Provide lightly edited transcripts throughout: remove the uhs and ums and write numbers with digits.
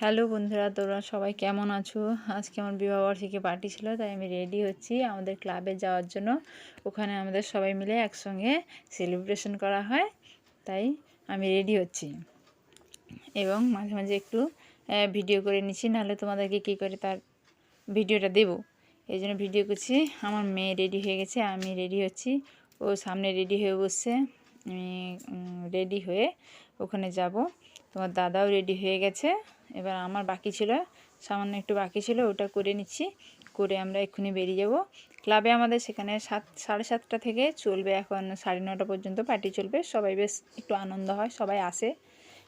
Hello বন্ধুরা, তোমরা সবাই কেমন আছো? আজকে আমার বিবাহবার্ষিকী পার্টি ছিল, তাই আমি রেডি হচ্ছি আমাদের ক্লাবে যাওয়ার জন্য। ওখানে আমাদের সবাই মিলে একসঙ্গে সেলিব্রেশন করা হয়, তাই আমি রেডি হচ্ছি এবং মাঝে মাঝে একটু ভিডিও করে নিচ্ছি, নাহলে তোমাদেরকে কী করে তার ভিডিওটা দেবো। এই জন্য ভিডিও করছি। আমার মেয়ে রেডি হয়ে গেছে, আমি রেডি হচ্ছি, ও সামনে রেডি হয়ে বসছে। আমি রেডি হয়ে ওখানে যাব। তোমার দাদাও রেডি হয়ে গেছে। এবার আমার বাকি ছিল, সামান্য একটু বাকি ছিল, ওটা করে নিচ্ছি। করে আমরা এক্ষুনি বেরিয়ে যাব ক্লাবে। আমাদের সেখানে 7:30 থেকে চলবে, এখন 9:30 পর্যন্ত পার্টি চলবে। সবাই বেশ একটু আনন্দ হয়, সবাই আসে।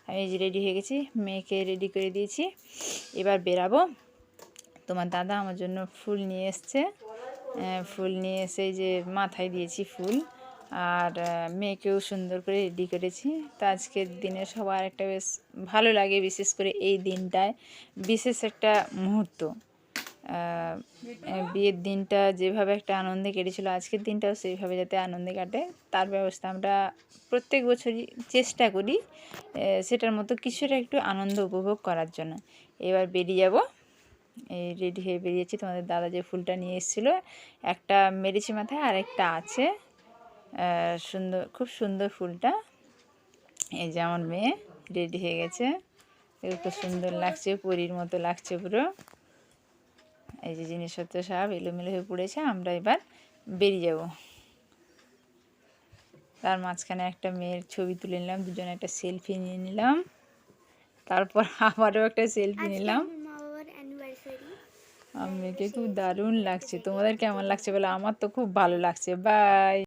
আমি এই যে রেডি হয়ে গেছি, মেয়েকে রেডি করে দিয়েছি, এবার বেরাবো। তোমার দাদা আমার জন্য ফুল নিয়ে এসছে, ফুল নিয়ে এসে যে মাথায় দিয়েছি ফুল, আর মেয়েকেও সুন্দর করে রেডি করেছি। তো আজকের দিনে সবার একটা বেশ ভালো লাগে, বিশেষ করে এই দিনটায় বিশেষ একটা মুহূর্ত। বিয়ের দিনটা যেভাবে একটা আনন্দে কেটেছিল, আজকের দিনটাও সেইভাবে যাতে আনন্দে কাটে তার ব্যবস্থা আমরা প্রত্যেক বছরই চেষ্টা করি, সেটার মতো কিছুটা একটু আনন্দ উপভোগ করার জন্য। এবার বেরিয়ে যাব, এই রেডি হয়ে বেরিয়েছি। তোমাদের দাদা যে ফুলটা নিয়ে এসেছিলো, একটা মেরেছি মাথায়, আর একটা আছে সুন্দর, খুব সুন্দর ফুলটা। এই যে আমার মেয়ে রেডি হয়ে গেছে, খুব সুন্দর লাগছে, পরীর মতো লাগছে পুরো। এই যে জিনিসপত্র সব এলোমেলো হয়ে পড়েছে, আমরা এবার বেরিয়ে যাব। তার মাঝখানে একটা মেয়ের ছবি তুলে নিলাম, দুজনে একটা সেলফি নিয়ে নিলাম, তারপর আবারও একটা সেলফি নিলাম। মেয়েকে খুব দারুণ লাগছে। তোমাদের কেমন লাগছে বলো? আমার তো খুব ভালো লাগছে। বাই।